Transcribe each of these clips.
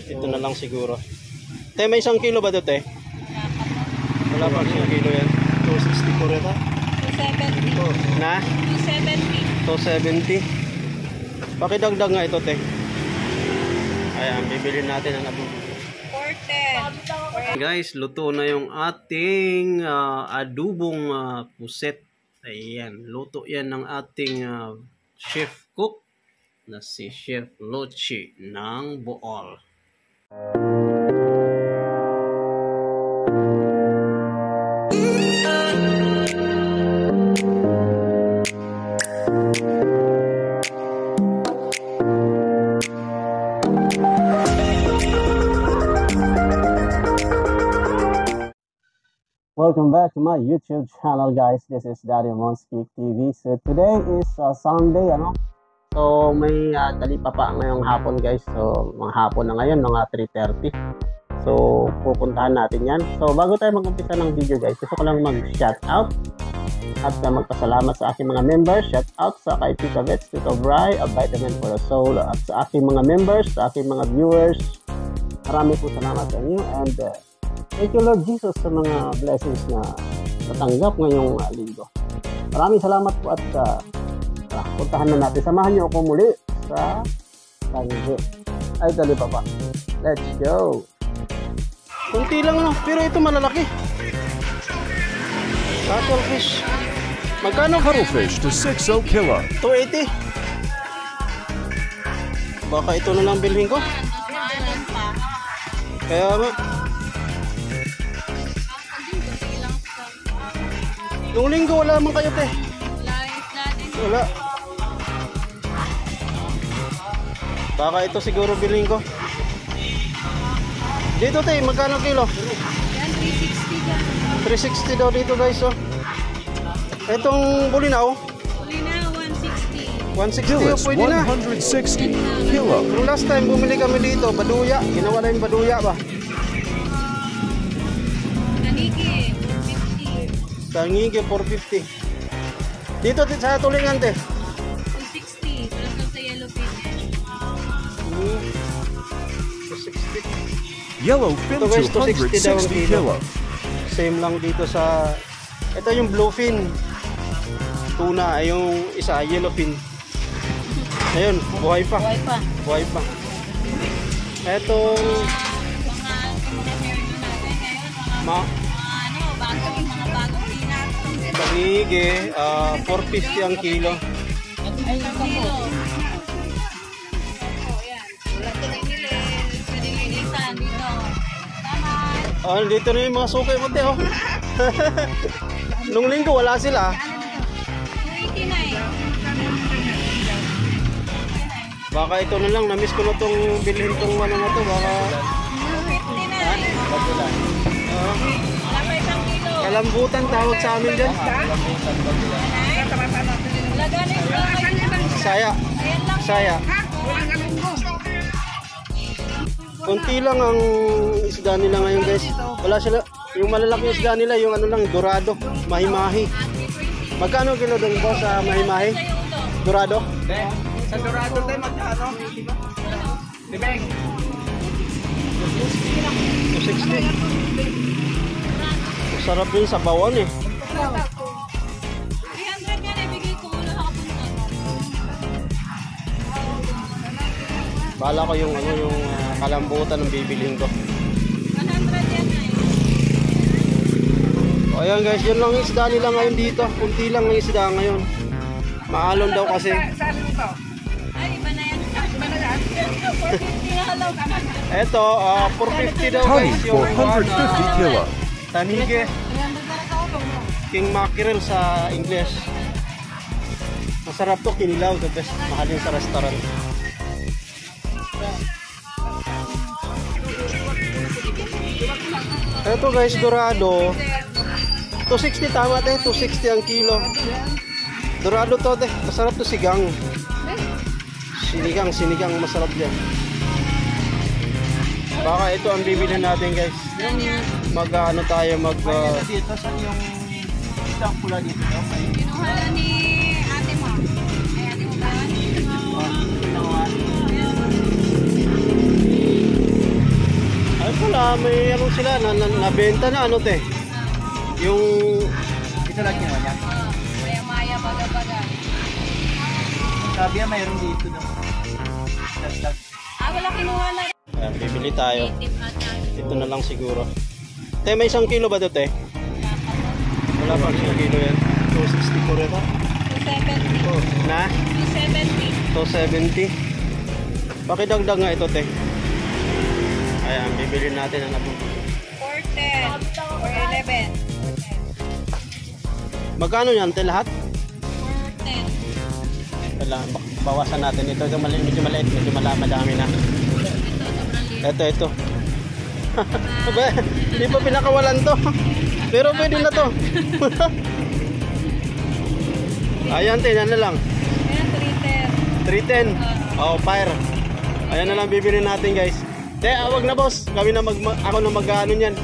Ito na lang siguro. Te, may 1 kilo ba dito, te? Wala pa 1 kilo yan. 264 ito. 270. Na? 270. 270. Pakidagdag nga ito, te. Ayan, bibili natin ang adobo. 410. Guys, luto na yung ating adobong puset. Ayan, luto yan ng ating chef cook na si Chef Lochi ng Bohol. Welcome back to my YouTube channel, guys. This is Daddy Monsky TV. So today is Sunday, ano? So may dalipa pa ngayong hapon, guys. So mga hapon na ngayon, mga 3:30. So pupuntahan natin yan. So bago tayo mag-umpisa ng video, guys, gusto ko lang mag-shout out at magpasalamat sa aking mga members. Shout out sa kay Tita Vets, Tito Bry, A Vitamin for the Soul, at sa aking mga members, sa aking mga viewers. Marami po salamat sa inyo, and thank you, Lord Jesus, sa mga blessings na natanggap ngayong linggo. Maraming salamat po, at puntahan na natin. Samahan niyo ako muli sa Tangge. Ay, dali pa pa. Let's go. Kunti lang, no? Pero ito malalaki. Cuttlefish. Magkano? Cuttlefish to 6 kilo. 280. Baka ito na lang bilhin ko. Kaya nga. Nung linggo wala naman kayo, te. Wala. Baka ito siguro bilhin ko. Dito, te, magkano kilo? Yan, 360 dyan. 360 daw dito, guys, oh. Itong bulinaw? Bulinaw, 160. 160, Gillis, pwede na. 160 kilo. Pero last time bumili kami dito, baduya. Ginawa na yung baduya ba? Tanigi, 450. Tangige, 450. Dito sa tulingan, te. 260. Plus sa yellowfin. 260. Yellowfin Ito, guys, 260 daw ang 260 kilo. kilo. Same lang dito sa... Ito yung bluefin. Tuna, ay yung isa, yellowfin. Ayun, buhay pa. Buhay pa. Buhay pa. Etong... Bagong pinat. Tangige, 450 ang kilo. Ay, ang kilo. Yan. Wala tinigilin. Pwede linisan dito. Tama. Oh, dito na yung mga sukay mo, te, oh. Nung linggo wala sila. 289. Baka ito na lang, na-miss ko na tong bilhin tong ano na to. Baka 259. Wala pa 1 kilo. kalambutan tawag sa amin dyan. Wala galing. Saya. Ayan lang. Saya. Kunti lang ang isda nila ngayon, guys. Wala sila. Yung malalaking isda nila, yung ano lang, dorado, mahi-mahi. Magkano kilo doon po sa mahi-mahi? Dorado? Sa Dorado tayo magkano? Dibeng. 260. Sarap din sa bawon, eh. 300 yan, ibigay ko muna sa kapunta. Bala ko yung ano, yung kalambutan ng bibilhin ko. 100 yan ay. O ayan, guys, yun lang yung isda nila ngayon dito. Kunti lang ang isda ngayon. Maalon daw kasi. Ay, iba na yan. Iba na yan. 450 na alam. Eto, 450 daw, Tani, guys, yung 450 kilo. Tanige. King mackerel sa English. Masarap to, kinilaw, the best. Mahal yun sa restaurant. Eto, guys, dorado. 260 tama, te. 260 ang kilo. Dorado to, te. Masarap to, sigang. Sinigang masarap yan. Baka ito ang bibilhin natin, guys. Mag-ano tayo, Dito sa yung isang pula dito. Kinuha ni ate mo. Ay, ate mo ba? may ano sila, nabenta na ano te. Yung Ito lang ginawa niya. Maya-maya, baga-baga. Sabi niya mayroon dito daw. Dagdag. Wala kinuha na. ayan, bibili tayo. Native at Ito na lang siguro. Te, may 1 kilo ba ito te? Wala pa 1 kilo yan. 264 ito. 270. Na? 270. 270. Pakidagdag nga ito te. Ayan, bibili natin ang natin. 410. 411. Magkano yan te lahat? 410. Wala, bawasan natin ito. Ito medyo maliit, medyo madami na. Ito, sobrang liit. Ito. Hindi pa pinakawalan to. Pero pwede na to. Ayan, te, yan na lang. Ayan, 310. 310. Oh, fire. Ayan na lang bibili natin, guys. Te, wag na boss. Kami na ako na mag-ano niyan.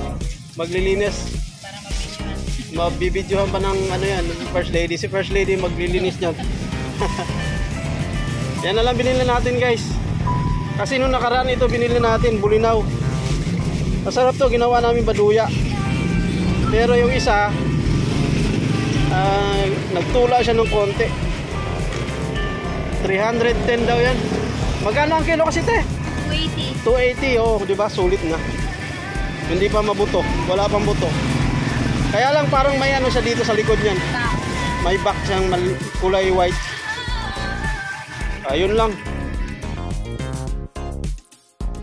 Maglilinis. Para mabidyohan. Mabibidyohan pa ng ano yan, first lady. Si first lady maglilinis niyan. Yan na lang binili natin, guys. Kasi nung nakaraan ito binili natin, bulinaw. Masarap to, ginawa namin baduya. Pero yung isa, nagtula siya ng konti. 310 daw yan. Magkano ang kilo kasi te? 280. 280, oh, di ba? Sulit na. Hindi pa mabuto, wala pang buto. Kaya lang parang may ano siya dito sa likod niyan. May back siyang kulay white. Ayun lang.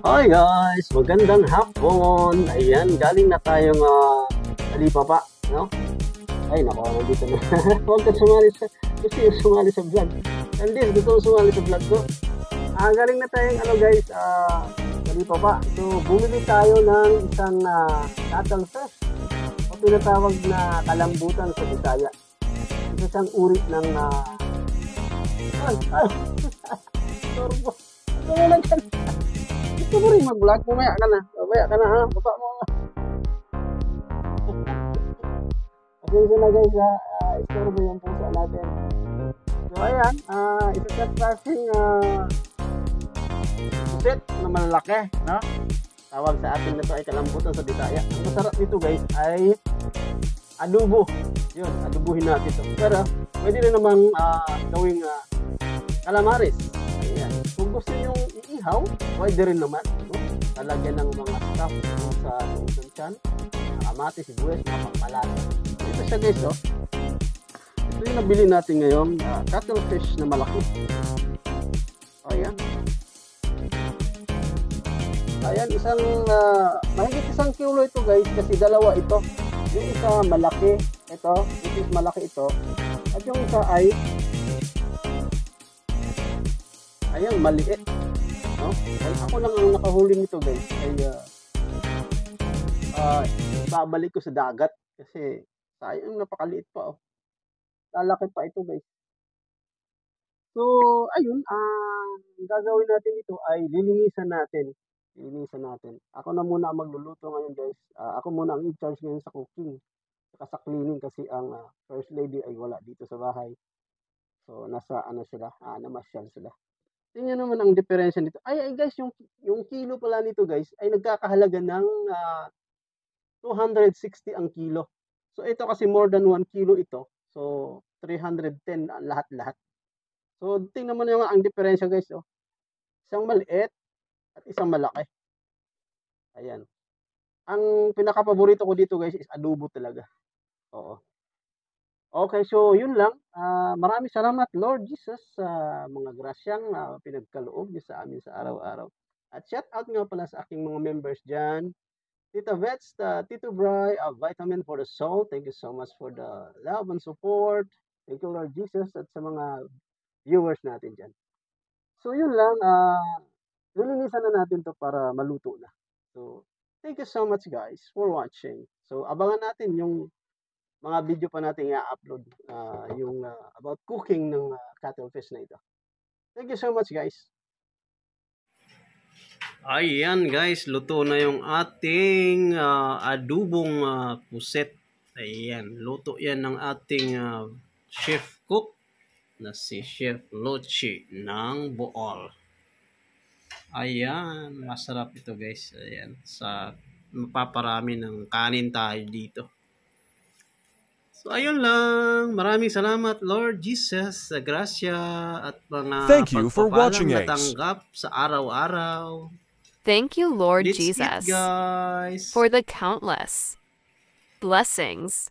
Hi guys, magandang hapon. Ayan, galing na tayong Talipapa, no? Ay, nako, nandito na. Huwag ka sumali sa, gusto yung sumali sa vlog. Hindi, gusto yung sumali sa vlog ko. Galing na tayong, ano guys, Talipapa. So, bumili tayo ng isang cattle fish. O tinatawag na kalambutan sa Bisaya. Isang uri ng, sorbo. Ito mo lang dyan. Gusto mo rin mag-vlog, mamaya ka na. Mamaya ka na ha, baba mo. Pasensya na guys ha, istorbo yung pusa natin. So ayan, isa sa klaseng pusit na malaki, no? Tawag sa atin na ito ay kalambutan sa Bisaya. Ang masarap nito guys ay adobo. Yun, adobuhin natin ito. Pero pwede rin namang gawing calamares. Ayan. Kung gusto nyo iihaw, pwede rin naman. No? Talagyan ng mga stuff sa loob ng tiyan. Kamatis, sibuyas, mga pangmalasa. Ito siya guys, oh. Ito yung nabili natin ngayon, cuttlefish na malaki. Ayan. Ayan, mahigit 1 kilo ito guys, kasi dalawa ito. Yung isa malaki, ito, which is malaki ito. At yung isa ay, ayan, maliit. No? Ay, ako lang ang nakahuli nito guys. Ay, babalik ko sa dagat. Kasi, sayang, napakaliit pa, oh. Lalaki pa ito guys. So, ayun, gagawin natin ito ay lilinisan natin. Ako na muna ang magluluto ngayon guys. Ako muna ang in-charge ngayon sa cooking. Saka sa cleaning kasi ang first lady ay wala dito sa bahay. So, nasa ano sila, namasyal sila. Tingnan naman ang diferensya nito. Ay guys, yung kilo pala nito guys ay nagkakahalaga ng 260 ang kilo. So ito kasi more than 1 kilo ito. So 310 lahat-lahat. So tingnan mo naman ang diferensya guys, oh. Isang maliit at isang malaki. Ayan. Ang pinaka-paborito ko dito guys is adobo talaga. Oo. Okay, so yun lang. Maraming salamat Lord Jesus sa mga grasyang pinagkaloob niyo sa amin sa araw-araw. At shout out nga pala sa aking mga members dyan. Tita Vets, Tito Bry, Vitamin for the Soul. Thank you so much for the love and support. Thank you Lord Jesus at sa mga viewers natin dyan. So yun lang. Lilinisan na natin to para maluto na. So thank you so much guys for watching. So abangan natin yung mga video pa natin i-upload yung about cooking ng cuttlefish na ito. Thank you so much guys. Ayan guys, luto na yung ating adubong puset. Ayan, luto yan ng ating chef cook na si Chef Lochi ng Bohol. Ayan, masarap ito guys. Ayan, sa mapaparami ng kanin tayo dito. So ayun lang, maraming salamat Lord Jesus sa grasya at mga Thank you for pagpapalang watching, Ace. natanggap sa araw-araw. Thank you, Lord Let's eat, Jesus, guys. for the countless blessings